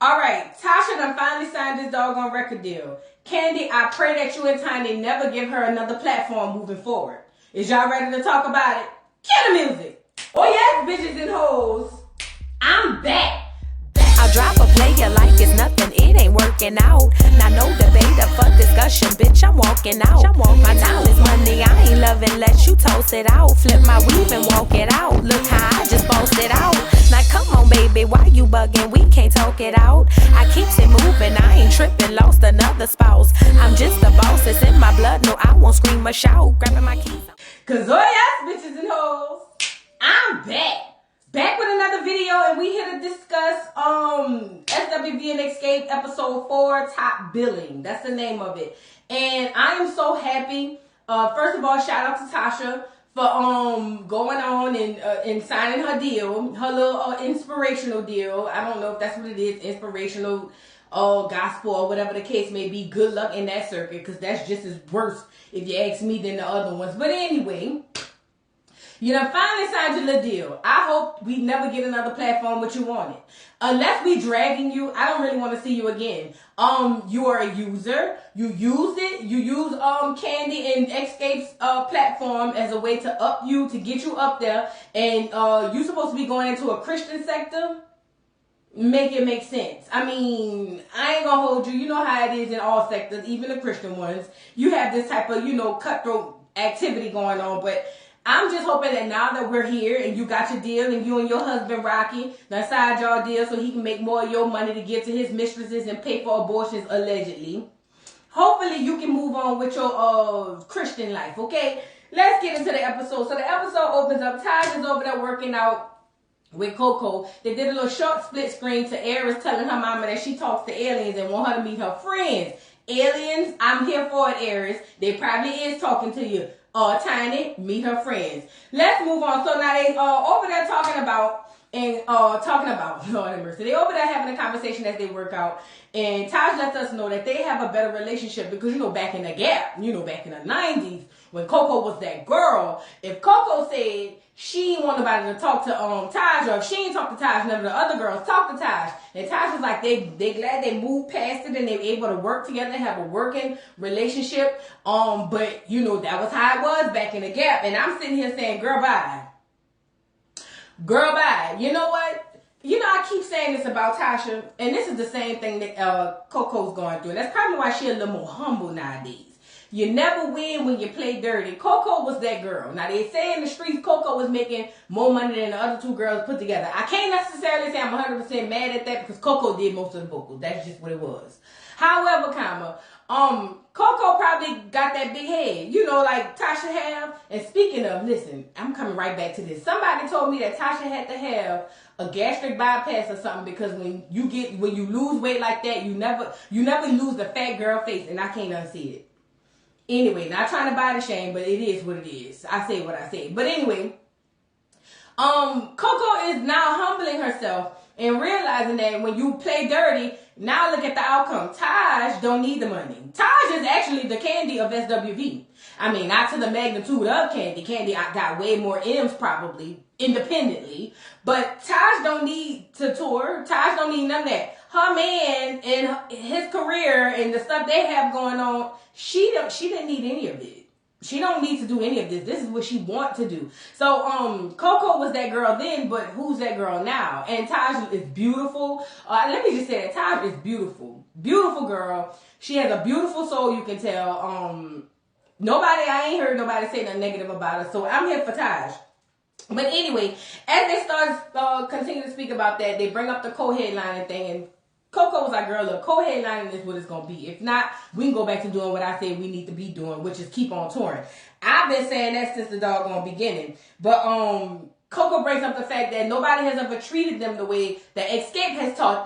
All right, Tasha done finally signed this doggone record deal. Candy, I pray that you and Tiny never give her another platform moving forward. Is y'all ready to talk about it? Cue the music. Oh yes, bitches and hoes. I'm back. I drop a player like it's nothing, it ain't working out. Now no debate or for discussion, bitch, I'm walking out. My time is money, I ain't loving, let you toast it out. Flip my weave and walk it out, look how I just bossed it out. Now come on baby, why you bugging, we can't talk it out. I keeps it moving, I ain't tripping, lost another spouse. I'm just a boss, it's in my blood, no I won't scream or shout. Grabbing my keys. Cause oh yes, bitches and hoes, I'm back. Back with another video, and we here to discuss SWV Xscape episode 4, Top Billing. That's the name of it. And I am so happy. First of all, shout out to Tasha for going on and signing her deal, her little inspirational deal. I don't know if that's what it is, inspirational gospel or whatever the case may be. Good luck in that circuit, because that's just as worse, if you ask me, than the other ones. But anyway, you done finally signed your little deal. I hope we never get another platform what you wanted. Unless we dragging you, I don't really want to see you again. You are a user. You used it. You use Candy and Xscape's platform as a way to up you, to get you up there. And you supposed to be going into a Christian sector. Make it make sense. I mean, I ain't gonna hold you. You know how it is in all sectors, even the Christian ones. You have this type of, cutthroat activity going on, but I'm just hoping that now that we're here and you got your deal and you and your husband Rocky done signed y'all deal so he can make more of your money to give to his mistresses and pay for abortions allegedly. Hopefully you can move on with your Christian life, okay? Let's get into the episode. So the episode opens up. Taj is over there working out with Coco. They did a little short split screen to Aries telling her mama that she talks to aliens and want her to meet her friends. Aliens, I'm here for it, Aries. They probably is talking to you. Tiny, meet her friends. Let's move on. So now they over there talking about Lord have mercy. They over there having a conversation as they work out, and Taj lets us know that they have a better relationship because back in the gap, back in the 90s when Coco was that girl, if Coco said she didn't want nobody to talk to Taj, or if she didn't talk to Taj, none of the other girls talked to Taj. And Taj was like, they glad they moved past it and they were able to work together, have a working relationship. But that was how it was back in the gap. And I'm sitting here saying, girl, bye. Girl, bye. You know what? I keep saying this about Tasha, and this is the same thing that Coco's going through. And that's probably why she's a little more humble nowadays. You never win when you play dirty. Coco was that girl. Now, they say in the streets Coco was making more money than the other two girls put together. I can't necessarily say I'm 100% mad at that because Coco did most of the vocals. That's just what it was. However, Coco probably got that big head, like Tasha have. And speaking of, listen, I'm coming right back to this. Somebody told me that Tasha had to have a gastric bypass or something because when you lose weight like that, you never lose the fat girl face, and I can't unsee it. Anyway, not trying to body shame, but it is what it is. I say what I say. But anyway, Coco is now humbling herself and realizing that when you play dirty, now look at the outcome. Taj don't need the money. Taj is actually the Candy of SWV. I mean, not to the magnitude of Candy. Candy got way more M's probably independently. But Taj don't need to tour. Taj don't need none of that. Her man and his career and the stuff they have going on, she didn't need any of it. She don't need to do any of this. This is what she want to do. So Coco was that girl then, but who's that girl now? And Taj is beautiful. Let me just say that Taj is beautiful. Beautiful girl. She has a beautiful soul, you can tell. I ain't heard nobody say nothing negative about her. So I'm here for Taj. But anyway, as they start continue to speak about that, they bring up the co-headlining thing, and Coco was like, girl, look, co-headlining is what it's going to be. If not, we can go back to doing what I say we need to be doing, which is keep on touring. I've been saying that since the doggone beginning. But Coco brings up the fact that nobody has ever treated them the way that Xscape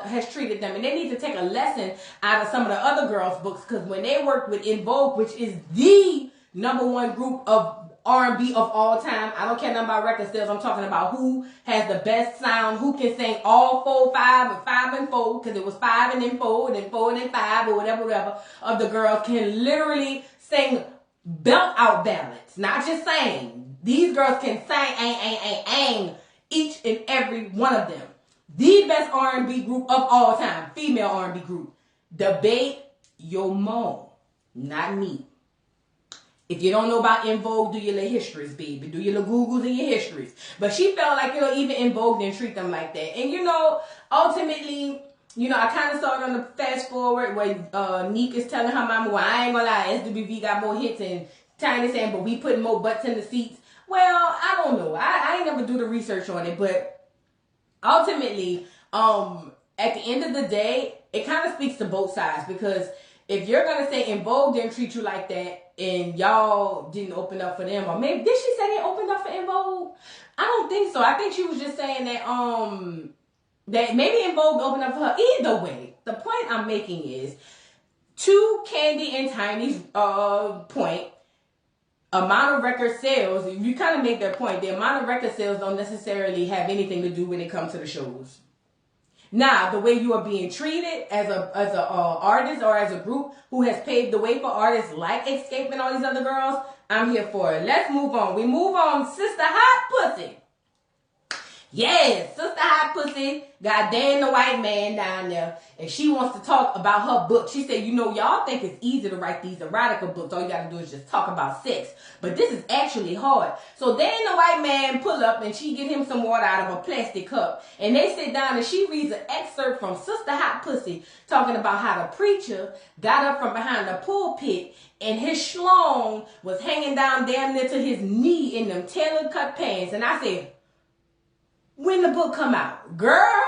has treated them. And they need to take a lesson out of some of the other girls' books. Because when they worked with In Vogue, which is the #1 group of R&B of all time. I don't care nothing about record sales. I'm talking about who has the best sound, who can sing all 4, 5, and 5 and 4, because it was 5 and then 4, and then 4 and then 5, or whatever of the girls can literally sing belt out ballads, not just sing. These girls can sing, each and every one of them. the best R&B group of all time, female R&B group. Debate your mom, not me. If you don't know about En Vogue, do your little histories, baby. Do your little Googles and your histories. But she felt like, even En Vogue didn't treat them like that. And, ultimately, I kind of saw it on the fast forward where Neek is telling her mama, well, I ain't gonna lie, SWV got more hits, and Tiny saying, but we putting more butts in the seats. Well, I don't know. I ain't never do the research on it, but ultimately, at the end of the day, it kind of speaks to both sides, because if you're going to say En Vogue didn't treat you like that and y'all didn't open up for them, or maybe, did she say they opened up for En Vogue? I don't think so. I think she was just saying that, that maybe En Vogue opened up for her. Either way, the point I'm making is, to Candy and Tiny's point, amount of record sales, you kind of make their point, the amount of record sales don't necessarily have anything to do when it comes to the shows. Now, the way you are being treated as a artist or as a group who has paved the way for artists like Xscape and all these other girls, I'm here for it. Let's move on. We move on. Sister Hot Pussy. Yes, Sister Hot Pussy got Dan the White Man down there, and she wants to talk about her book. She said, y'all think it's easy to write these erotica books. All you got to do is just talk about sex. But this is actually hard. So Dan the White Man pull up, and she get him some water out of a plastic cup. And they sit down, and she reads an excerpt from Sister Hot Pussy talking about how the preacher got up from behind the pulpit, and his schlong was hanging down damn near to his knee in them tailor cut pants. And I said, when the book come out? Girl,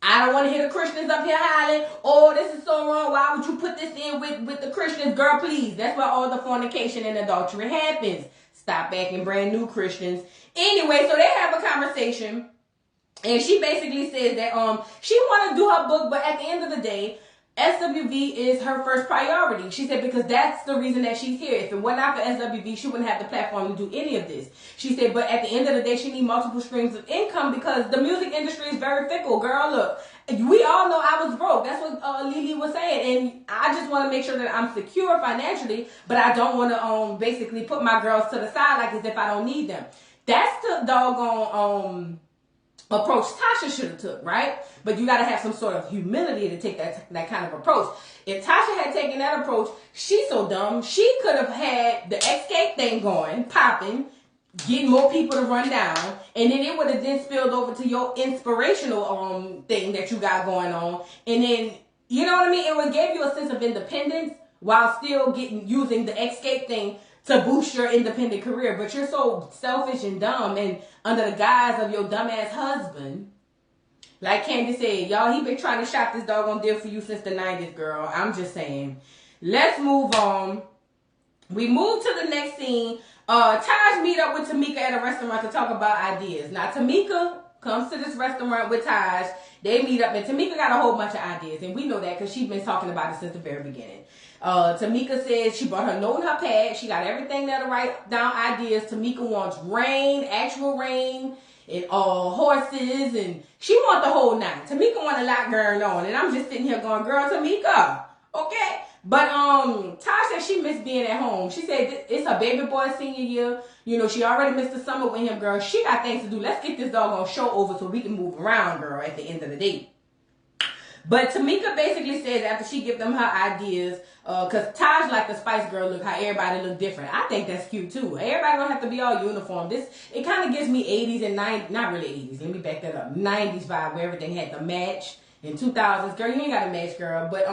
I don't want to hear the Christians up here hollering, oh, this is so wrong. Why would you put this in with the Christians? Girl, please. That's where all the fornication and adultery happens. Stop acting brand new Christians. Anyway, so they have a conversation, and she basically says that she want to do her book, but at the end of the day, SWV is her first priority. She said because that's the reason that she's here. If it were not for SWV, she wouldn't have the platform to do any of this. She said, but at the end of the day, she needs multiple streams of income because the music industry is very fickle. Girl, look, we all know I was broke. That's what Lily was saying. And I just want to make sure that I'm secure financially, but I don't want to basically put my girls to the side like as if I don't need them. That's the doggone approach Tasha should have took, right? But you got to have some sort of humility to take that kind of approach. If Tasha had taken that approach, she's so dumb. She could have had the Xscape thing going, popping, getting more people to run down, and then it would have then spilled over to your inspirational thing that you got going on, and then you know what I mean. It would give you a sense of independence while still using the Xscape thing to boost your independent career. But you're so selfish and dumb, and under the guise of your dumbass husband, like Candy said, y'all, he been trying to shop this doggone deal for you since the 90s, girl. I'm just saying. Let's move on. We move to the next scene. Taj meet up with Tamika at a restaurant to talk about ideas. Now, Tamika comes to this restaurant with Taj. They meet up, and Tamika got a whole bunch of ideas, and we know that because she's been talking about it since the very beginning. Tamika says she brought her note and her pad. She got everything there to write down ideas. Tamika wants rain, actual rain, and horses, and she wants the whole nine. Tamika want a lot going on, and I'm just sitting here going, girl, Tamika, okay? But Taj said she missed being at home. She said it's her baby boy senior year. You know, she already missed the summer with him, girl. She got things to do. Let's get this doggone show over so we can move around, girl, at the end of the day. But Tamika basically says after she give them her ideas, because Taj like the Spice Girl look, how everybody look different. I think that's cute too. Everybody don't have to be all uniform. It kind of gives me 80s and 90s, not really 80s, let me back that up, 90s vibe where everything had to match. In 2000s, girl, you ain't got to match, girl. But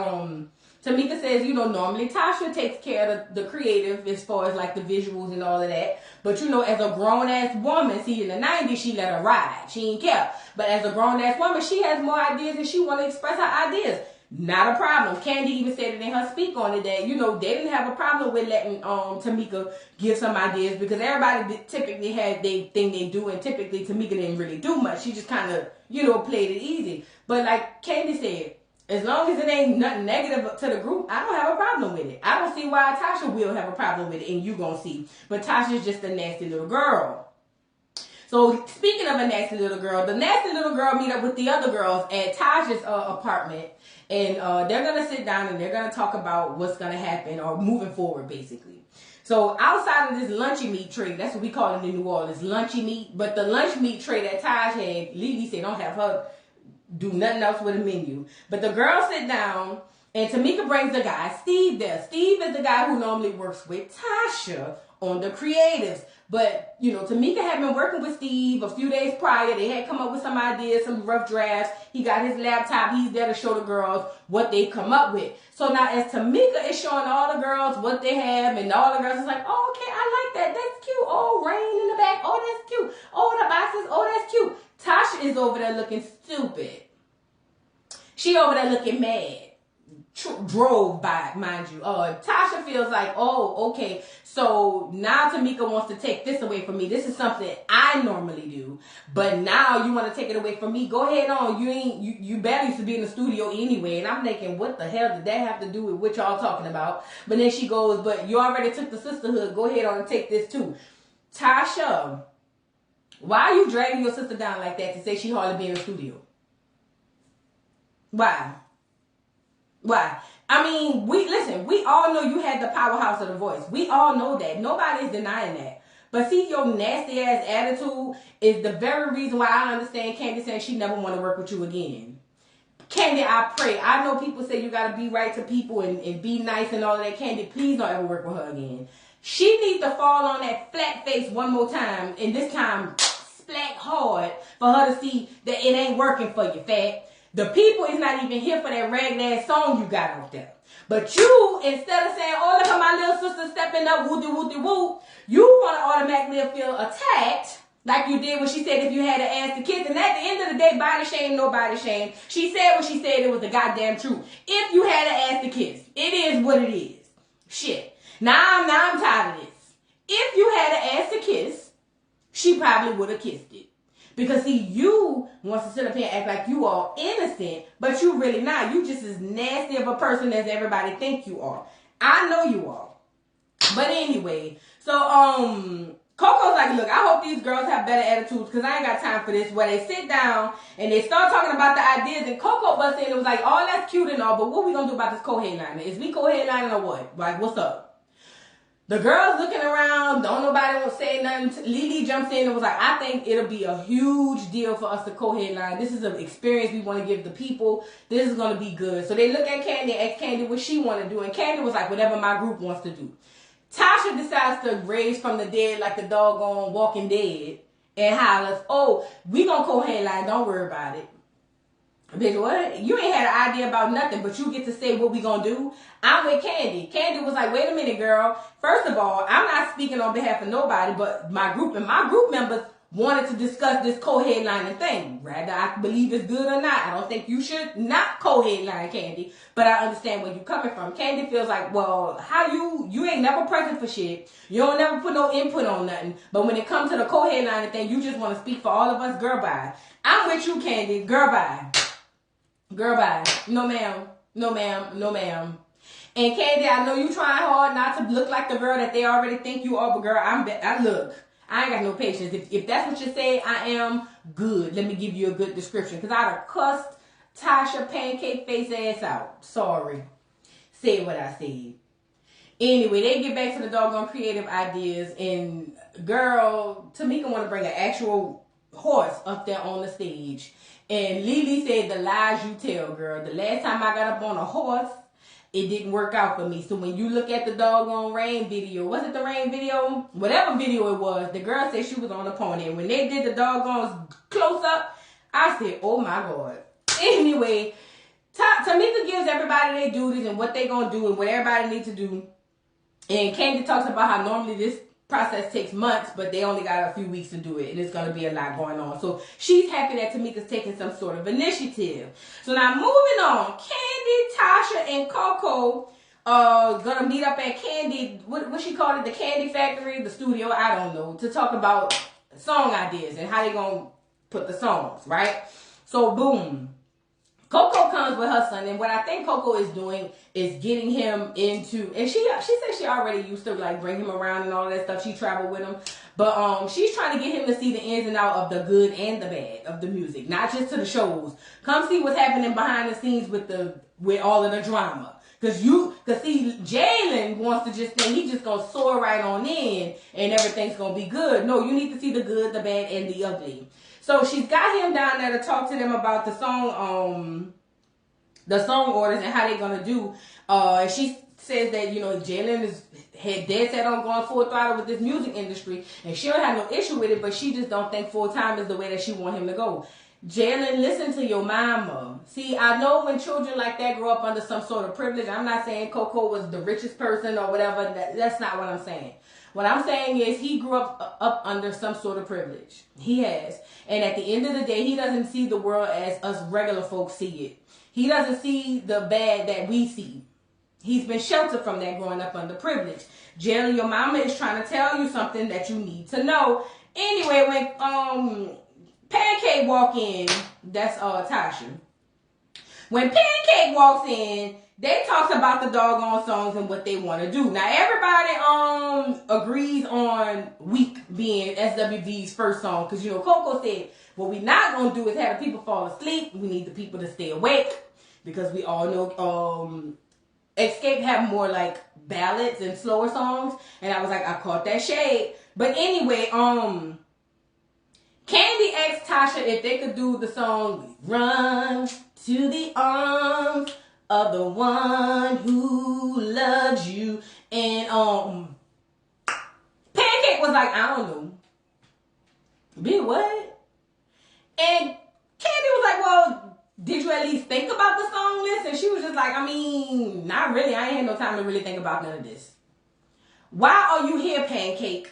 Tamika says, you know, normally Tasha takes care of the creative as far as like the visuals and all of that. But you know, as a grown-ass woman, see, in the 90s, she let her ride. She ain't care. But as a grown-ass woman, she has more ideas and she want to express her ideas. Not a problem. Candy even said it in her speak on it that, you know, they didn't have a problem with letting Tamika give some ideas because everybody typically had their thing they do, and typically Tamika didn't really do much. She just kind of, you know, played it easy. But like Candy said, as long as it ain't nothing negative to the group, I don't have a problem with it. I don't see why Tasha will have a problem with it, and you gonna see. But Tasha's just a nasty little girl. So speaking of a nasty little girl, the nasty little girl meet up with the other girls at Taj's apartment, and they're gonna sit down and they're gonna talk about what's gonna happen or moving forward, basically. So outside of this lunchy meat tray, that's what we call it in New Orleans, lunchy meat. But the lunch meat tray that Taj had, Lily said don't have her do nothing else with a menu. But the girls sit down, and Tamika brings the guy, Steve, there. Steve is the guy who normally works with Tasha on the creatives. But, you know, Tamika had been working with Steve a few days prior. They had come up with some ideas, some rough drafts. He got his laptop. He's there to show the girls what they come up with. So now as Tamika is showing all the girls what they have, and all the girls is like, oh, okay, I like that. That's cute. Oh, rain in the back. Oh, that's cute. Oh, the boxes. Oh, that's cute. Tasha is over there looking stupid. She over there looking mad. Drove by, mind you. Tasha feels like, oh, okay, so now Tamika wants to take this away from me. This is something I normally do, but now you want to take it away from me. Go ahead on. You better used to be in the studio anyway. And I'm thinking, what the hell did that have to do with what y'all talking about? But then she goes, but you already took the sisterhood. Go ahead on and take this too. Tasha, why are you dragging your sister down like that to say she hardly be in the studio? Why? I mean, we all know you had the powerhouse of the voice. We all know that. Nobody's denying that. But see, your nasty ass attitude is the very reason why I understand Candy saying she never want to work with you again. Candy, I pray. I know people say you got to be right to people and be nice and all of that. Candy, please don't ever work with her again. She needs to fall on that flat face one more time, and this time splat hard for her to see that it ain't working for you, fat. The people is not even here for that ragged ass song you got out there. But you, instead of saying, oh, look at my little sister stepping up, wooty wooty woo, you want to automatically feel attacked, like you did when she said if you had to ask the kids. And at the end of the day, body shame, no body shame. She said what she said, it was the goddamn truth. If you had to ask the kids, it is what it is. Shit. Now I'm tired of this. If you had to ask the kiss, she probably would have kissed it. Because see, you wants to sit up here and act like you are innocent, but you really not. You just as nasty of a person as everybody think you are. I know you are. But anyway, so Coco's like, look, I hope these girls have better attitudes because I ain't got time for this. Where they sit down and they start talking about the ideas, and Coco busts in and was like, oh, that's cute and all, but what we gonna do about this co-headliner? Is we co-headlining or what? Like, what's up? The girls looking around, don't nobody want to say nothing. Lily jumps in and was like, I think it'll be a huge deal for us to co-headline. This is an experience we want to give the people. This is going to be good. So they look at Candy and ask Candy what she want to do. And Candy was like, whatever my group wants to do. Tasha decides to raise from the dead like the doggone Walking Dead and hollers, oh, we going to co-headline. Don't worry about it. Bitch, what? You ain't had an idea about nothing, but you get to say what we gonna do. I'm with Candy. Candy was like, wait a minute, girl. First of all, I'm not speaking on behalf of nobody, but my group and my group members wanted to discuss this co-headlining thing. Whether I believe it's good or not, I don't think you should not co-headline, Candy. But I understand where you're coming from. Candy feels like, well, how you ain't never present for shit. You don't never put no input on nothing. But when it comes to the co-headlining thing, you just want to speak for all of us. Girl, bye. I'm with you, Candy. Girl, bye. Girl, bye. No, ma'am. No, ma'am. No, ma'am. And Candy, I know you trying hard not to look like the girl that they already think you are, but girl, I look. I ain't got no patience. If that's what you say, I am good. Let me give you a good description. Because I'd have cussed Tasha pancake face ass out. Sorry. Say what I said. Anyway, they get back to the doggone creative ideas. And girl, Tamika want to bring an actual horse up there on the stage. And Lily said, the lies you tell, girl. The last time I got up on a horse, it didn't work out for me. So when you look at the doggone rain video, was it the rain video? Whatever video it was, the girl said she was on a pony. And when they did the doggone close up, I said, oh my God. Anyway, Tamika gives everybody their duties and what they gonna do and what everybody needs to do. And Candy talks about how normally this process takes months, but they only got a few weeks to do it, and it's going to be a lot going on. So she's happy that Tamika's taking some sort of initiative. So now moving on, Candy, Tasha, and Coco going to meet up at Candy, what she called it, the Candy Factory, the studio, I don't know, to talk about song ideas and how they going to put the songs, right? So boom. Coco comes with her son, and what I think Coco is doing is getting him into, and she said she already used to like bring him around and all that stuff. She traveled with him, but she's trying to get him to see the ins and out of the good and the bad of the music, not just to the shows. Come see what's happening behind the scenes with all of the drama. Cause see, Jalen wants to just think he's just gonna soar right on in and everything's gonna be good. No, you need to see the good, the bad, and the ugly. So she's got him down there to talk to them about the song orders and how they're gonna do. And she says that, you know, Jalen is dead set on going full throttle with this music industry, and she don't have no issue with it, but she just don't think full time is the way that she want him to go. Jalen, listen to your mama. See, I know when children like that grow up under some sort of privilege, I'm not saying Coco was the richest person or whatever. That's not what I'm saying. What I'm saying is he grew up under some sort of privilege. He has. And at the end of the day, he doesn't see the world as us regular folks see it. He doesn't see the bad that we see. He's been sheltered from that growing up under privilege. Jalen, your mama is trying to tell you something that you need to know. Anyway, when Pancake walk in, that's Tasha. When Pancake walks in, they talks about the doggone songs and what they want to do. Now everybody agrees on Weak being SWV's first song, because you know Coco said what we not gonna do is have the people fall asleep. We need the people to stay awake, because we all know Xscape have more like ballads and slower songs, and I was like, I caught that shade. But anyway, Candy asked Tasha if they could do the song Run to the Arms of the One Who Loves You. And Pancake was like, I don't know. Be what? And Candy was like, well, did you at least think about the song list? And she was just like, I mean, not really. I ain't had no time to really think about none of this. Why are you here, Pancake?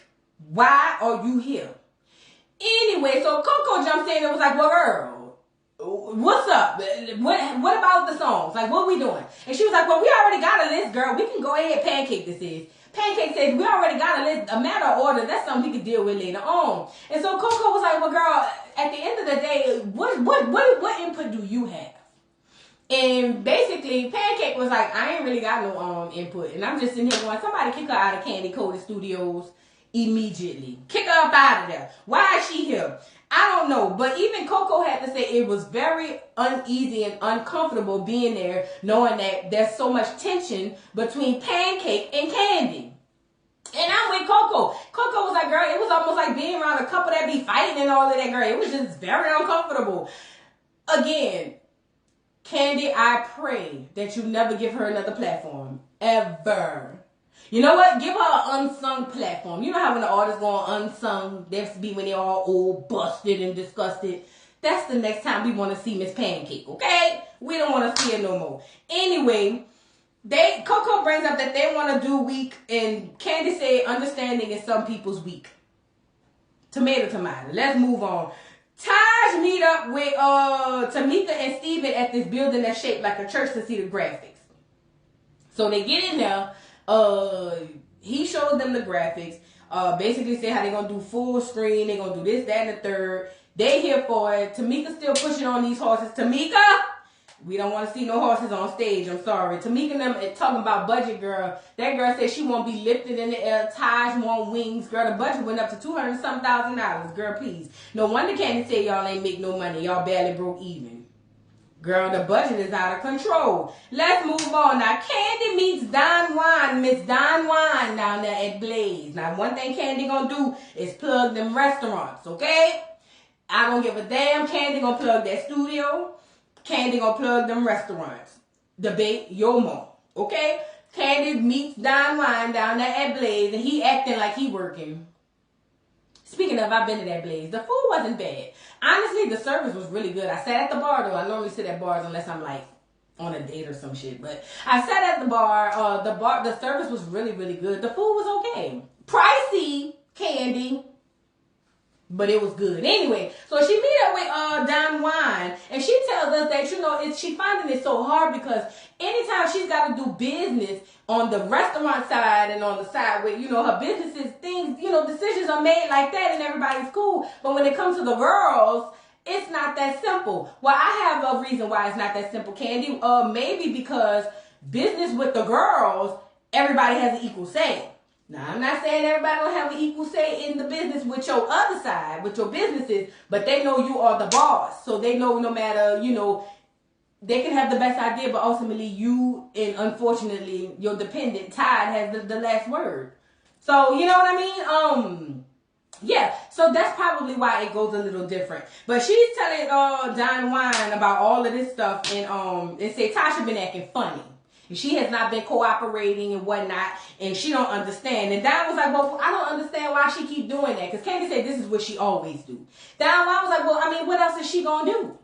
Why are you here? Anyway, so Coco jumps in and was like, well, girl, what's up? What about the songs? Like, what we doing? And she was like, well, we already got a list, girl. We can go ahead, Pancake this is. Pancake says, we already got a list, a matter of order. That's something we could deal with later on. And so Coco was like, well, girl, at the end of the day, what input do you have? And basically, Pancake was like, I ain't really got no input. And I'm just sitting here going, somebody kick her out of Candy Coated Studios immediately. Kick her up out of there. Why is she here? I don't know. But even Coco had to say it was very uneasy and uncomfortable being there, knowing that there's so much tension between Pancake and Candy. And I'm with Coco. Coco was like, girl, it was almost like being around a couple that be fighting and all of that, girl. It was just very uncomfortable. Again, Candy, I pray that you never give her another platform. Ever. You know what? Give her an unsung platform. You know how when the artists go on unsung, that's be when they're all old, busted, and disgusted. That's the next time we want to see Miss Pancake, okay? We don't want to see her no more. Anyway, Coco brings up that they want to do Weak, and Candy said understanding is some people's weak. Tomato. Let's move on. Taj meet up with Tamika and Steven at this building that's shaped like a church to see the graphics. So they get in there. He shows them the graphics. Basically say how they're gonna do full screen. They're gonna do this, that, and the third. They here for it. Tamika's still pushing on these horses. Tamika, we don't want to see no horses on stage. I'm sorry. Tamika and them talking about budget, girl. That girl said she won't be lifted in the air. Taj want wings. Girl, the budget went up to $200,000. Girl, please. No wonder Candy say y'all ain't make no money. Y'all barely broke even. Girl, the budget is out of control. Let's move on. Now, Candy meets Don Juan, Miss Don Juan down there at Blaze. Now, one thing Candy gonna do is plug them restaurants, okay? I don't give a damn. Candy gonna plug that studio. Candy gonna plug them restaurants. Debate your mom, okay? Candy meets Don Juan down there at Blaze, and he acting like he working. Speaking of, I've been to that Blaze. The food wasn't bad. Honestly, the service was really good. I sat at the bar, though. I normally sit at bars unless I'm, like, on a date or some shit. But I sat at the bar. The service was really, really good. The food was okay. Pricey, Candy, but it was good. Anyway, so she meet up with Don Juan, and she tells us that, you know, she finding it so hard because anytime she's got to do business on the restaurant side and on the side where, you know, her businesses, things, you know, decisions are made like that and everybody's cool. But when it comes to the girls, it's not that simple. Well, I have a reason why it's not that simple, Candy. Maybe because business with the girls, everybody has an equal say. Now, I'm not saying everybody don't have an equal say in the business with your other side, with your businesses, but they know you are the boss. So they know no matter, you know, they can have the best idea, but ultimately you and unfortunately your dependent Tide has the last word. So you know what I mean? Yeah, so that's probably why it goes a little different. But she's telling Don Juan about all of this stuff, and say Tasha been acting funny. And she has not been cooperating and whatnot, and she don't understand. And Don was like, well, I don't understand why she keep doing that. Because Candy said this is what she always do. Don Juan was like, well, I mean, what else is she going to do?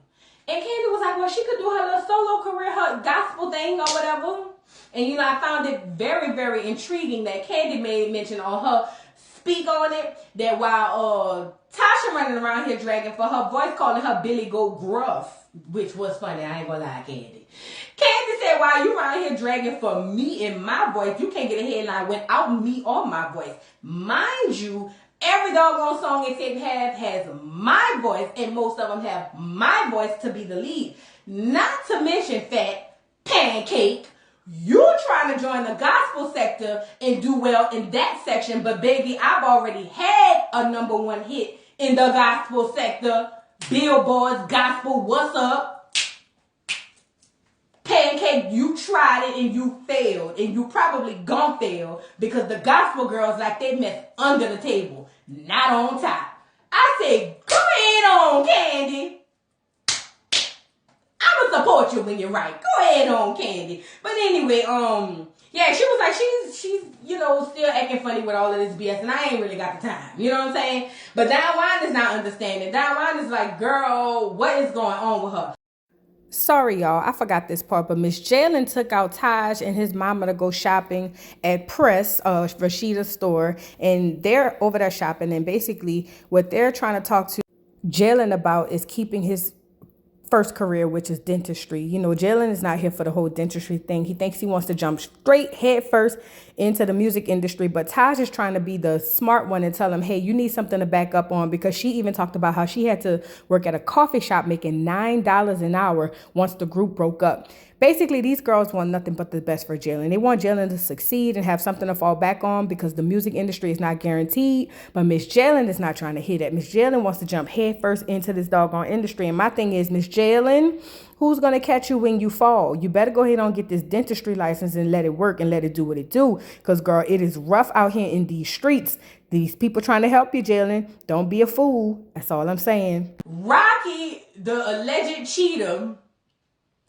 And Candy was like, well, she could do her little solo career, her gospel thing or whatever. And, you know, I found it very, very intriguing that Candy made mention on her speak on it, that while Tasha running around here dragging for her voice, calling her Billy Goat Gruff, which was funny, I ain't gonna lie, Candy. Candy said, while you around here dragging for me and my voice, you can't get a headline without me or my voice. Mind you, every doggone song Xscape has my voice, and most of them have my voice to be the lead. Not to mention Fat Pancake. You're trying to join the gospel sector and do well in that section, but baby, I've already had a #1 hit in the gospel sector. Billboard's Gospel, what's up? Pancake, you tried it and you failed, and you probably gon' fail because the gospel girls like they mess under the table, not on top. I said, go ahead on, Candy. I'ma support you when you're right. Go ahead on, Candy. But anyway, yeah, she was like, she's, you know, still acting funny with all of this BS, and I ain't really got the time. You know what I'm saying? But Don Juan is not understanding. Don Juan is like, girl, what is going on with her? Sorry, y'all, I forgot this part, but Miss Jalen took out Taj and his mama to go shopping at Press, Rashida's store, and they're over there shopping, and basically what they're trying to talk to Jalen about is keeping his first career, which is dentistry. You know, Jalen is not here for the whole dentistry thing. He thinks he wants to jump straight head first into the music industry, but Taj is trying to be the smart one and tell him, hey, you need something to back up on, because she even talked about how she had to work at a coffee shop making $9 an hour once the group broke up. Basically, these girls want nothing but the best for Jalen. They want Jalen to succeed and have something to fall back on, because the music industry is not guaranteed. But Miss Jalen is not trying to hear that. Miss Jalen wants to jump head first into this doggone industry. And my thing is, Miss Jalen, who's going to catch you when you fall? You better go ahead and get this dentistry license and let it work and let it do what it do. Because, girl, it is rough out here in these streets. These people trying to help you, Jalen. Don't be a fool. That's all I'm saying. Rocky, the alleged cheater,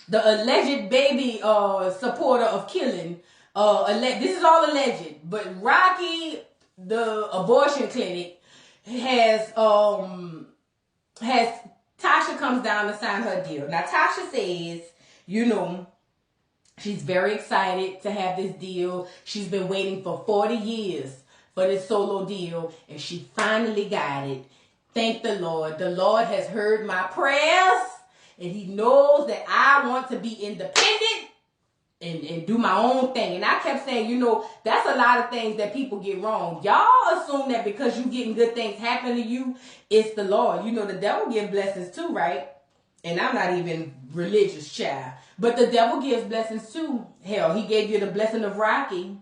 the alleged baby supporter of killing, this is all alleged, but Rocky, the abortion clinic, has Tasha comes down to sign her deal. Now Tasha says, you know, she's very excited to have this deal. She's been waiting for 40 years for this solo deal, and she finally got it. Thank the Lord. The Lord has heard my prayers. And he knows that I want to be independent and do my own thing. And I kept saying, you know, that's a lot of things that people get wrong. Y'all assume that because you getting good things happen to you, it's the Lord. You know, the devil gives blessings too, right? And I'm not even religious, child. But the devil gives blessings too. Hell, he gave you the blessing of Rocky.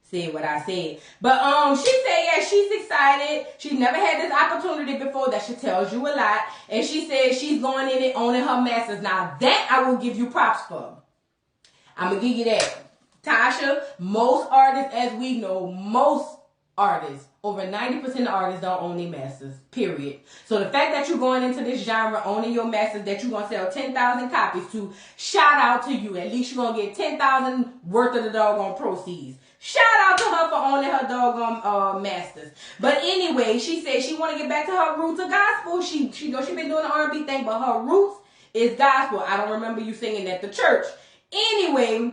Said what I said. But she said, yeah, she's excited. She's never had this opportunity before. That should tells you a lot. And she said she's going in it, owning her masters. Now that I will give you props for. I'm going to give you that. Tasha, most artists, as we know, most artists, over 90% of artists don't own their masters, period. So the fact that you're going into this genre, owning your masters, that you're going to sell 10,000 copies to, shout out to you. At least you're going to get 10,000 worth of the doggone proceeds. Shout out to her for owning her doggone masters. But anyway, she said she want to get back to her roots of gospel. She know she been doing the R&B thing, but her roots is gospel. I don't remember you singing at the church. Anyway,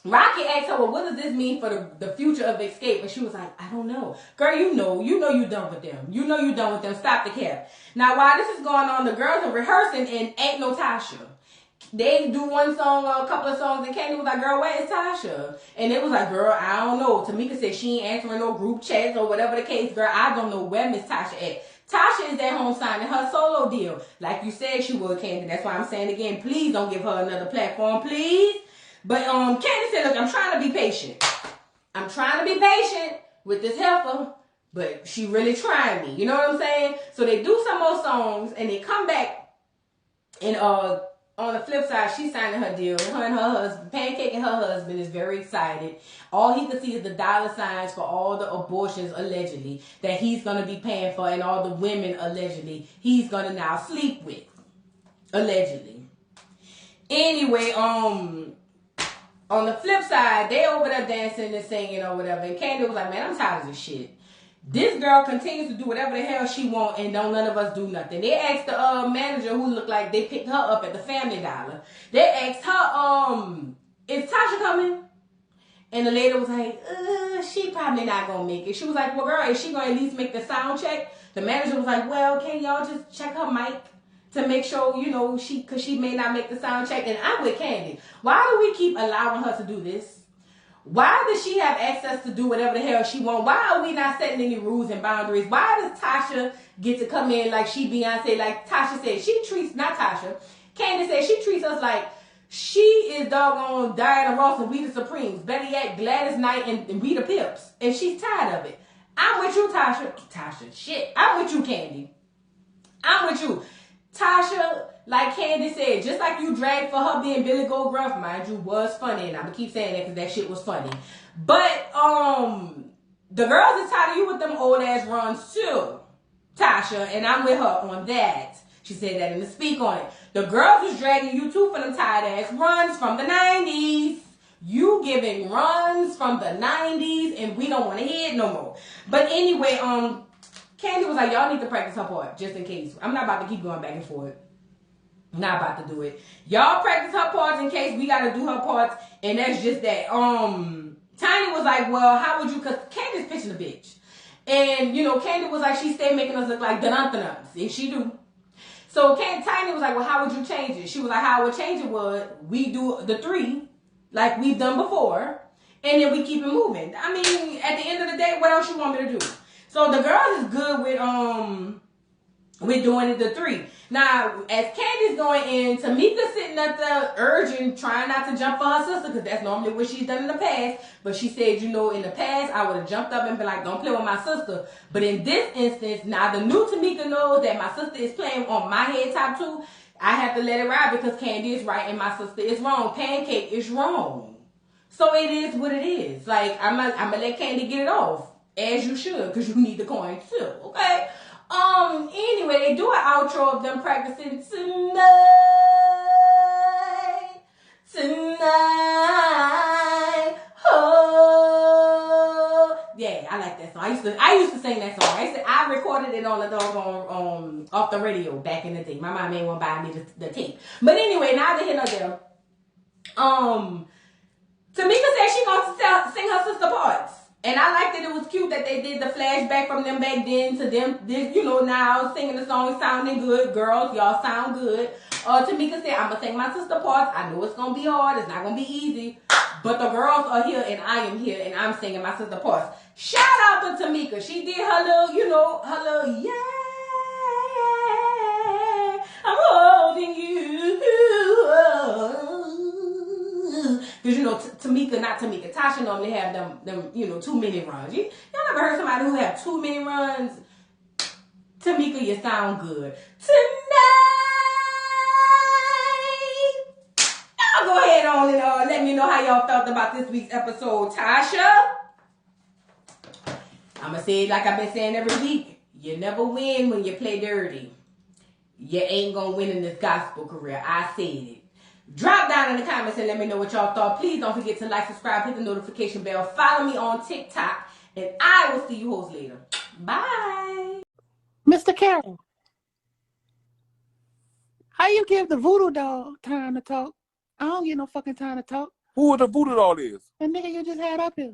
Rocky asked her, well, what does this mean for the future of Xscape? And she was like, I don't know. Girl, you know you done with them. You know you done with them. Stop the cap. Now, while this is going on, the girls are rehearsing and ain't no Tasha. They do one song or a couple of songs, and Candy was like, girl, where is Tasha? And it was like, girl, I don't know. Tamika said she ain't answering no group chats or whatever the case. Girl, I don't know where Miss Tasha at. Tasha is at home signing her solo deal. Like you said she would, Candy. That's why I'm saying again, please don't give her another platform, please. But Candy said, look, I'm trying to be patient. I'm trying to be patient with this heifer, but she really trying me. You know what I'm saying? So they do some more songs, and they come back in on the flip side, she signing her deal. Her and her husband, Pancake and her husband is very excited. All he can see is the dollar signs for all the abortions allegedly that he's gonna be paying for, and all the women allegedly he's gonna now sleep with, allegedly. Anyway, on the flip side, they over there dancing and singing or whatever, and Candy was like, man, I'm tired of this shit. This girl continues to do whatever the hell she want, and don't none of us do nothing. They asked the manager, who looked like they picked her up at the Family Dollar. They asked her, is Tasha coming? And the lady was like, she probably not gonna make it. She was like, well, girl, is she gonna at least make the sound check? The manager was like, well, can y'all just check her mic to make sure, you know, cause she may not make the sound check. And I'm with Candy. Why do we keep allowing her to do this? Why does she have access to do whatever the hell she wants? Why are we not setting any rules and boundaries? Why does Tasha get to come in like she Beyonce? Like Tasha said, she treats, not Tasha, Candy said she treats us like she is doggone Diana Ross and We the Supremes. Better yet, Gladys Knight and We the Pips. And she's tired of it. I'm with you, Tasha. Tasha, shit. I'm with you, Candy. I'm with you. Tasha, like Candy said, just like you dragged for her being Billy Gold Gruff, mind you, was funny, and I'm gonna keep saying that because that shit was funny. But the girls is tired of you with them old ass runs too, Tasha, and I'm with her on that. She said that in the speak on it. The girls was dragging you too for them tired ass runs from the 90s. You giving runs from the 90s, and we don't want to hear it no more. But anyway, Candy was like, y'all need to practice her part, just in case. I'm not about to keep going back and forth. I'm not about to do it. Y'all practice her parts in case we got to do her parts, and that's just that. Tiny was like, well, how would you, because Candy's pitching a bitch. And, you know, Candy was like, she stayed making us look like dun-dun-dun-duns, and she do. So Tiny was like, well, how would you change it? She was like, how I would change it was, we do the 3, like we've done before, and then we keep it moving. I mean, at the end of the day, what else you want me to do? So the girls is good with doing it the 3. Now, as Candy's going in, Tamika sitting up there urging, trying not to jump for her sister, because that's normally what she's done in the past. But she said, you know, in the past, I would have jumped up and been like, don't play with my sister. But in this instance, now the new Tamika knows that my sister is playing on my head top 2. I have to let it ride because Candy is right and my sister is wrong. Pancake is wrong. So it is what it is. Like, I'm gonna let Candy get it off. As you should, because you need the coin too, okay? Anyway, they do an outro of them practicing tonight. Oh. Yeah, I like that song. I used to sing that song. I recorded it on the doggone off the radio back in the day. My mom ain't want to buy me the tape. But anyway, now they hit her there. Tamika said she gonna sing her sister parts. And I liked that it was cute that they did the flashback from them back then to them, you know, now singing the song, sounding good. Girls, y'all sound good. Tamika said, I'm going to sing my sister parts. I know it's going to be hard. It's not going to be easy. But the girls are here and I am here and I'm singing my sister parts. Shout out to Tamika. She did her little, you know, her little, yeah, I'm holding you. Because, you know, Tasha normally have them, you know, 2 minute runs. Y'all ever heard somebody who have 2 minute runs? Tamika, you sound good. Tonight! Y'all go ahead on and let me know how y'all felt about this week's episode. Tasha, I'm going to say it like I've been saying every week. You never win when you play dirty. You ain't going to win in this gospel career. I said it. Drop down in the comments and let me know what y'all thought. Please don't forget to like, subscribe, hit the notification bell. Follow me on TikTok. And I will see you hoes later. Bye. Mr. Carroll, how you give the voodoo doll time to talk? I don't get no fucking time to talk. Who the voodoo doll is? The nigga you just had up here.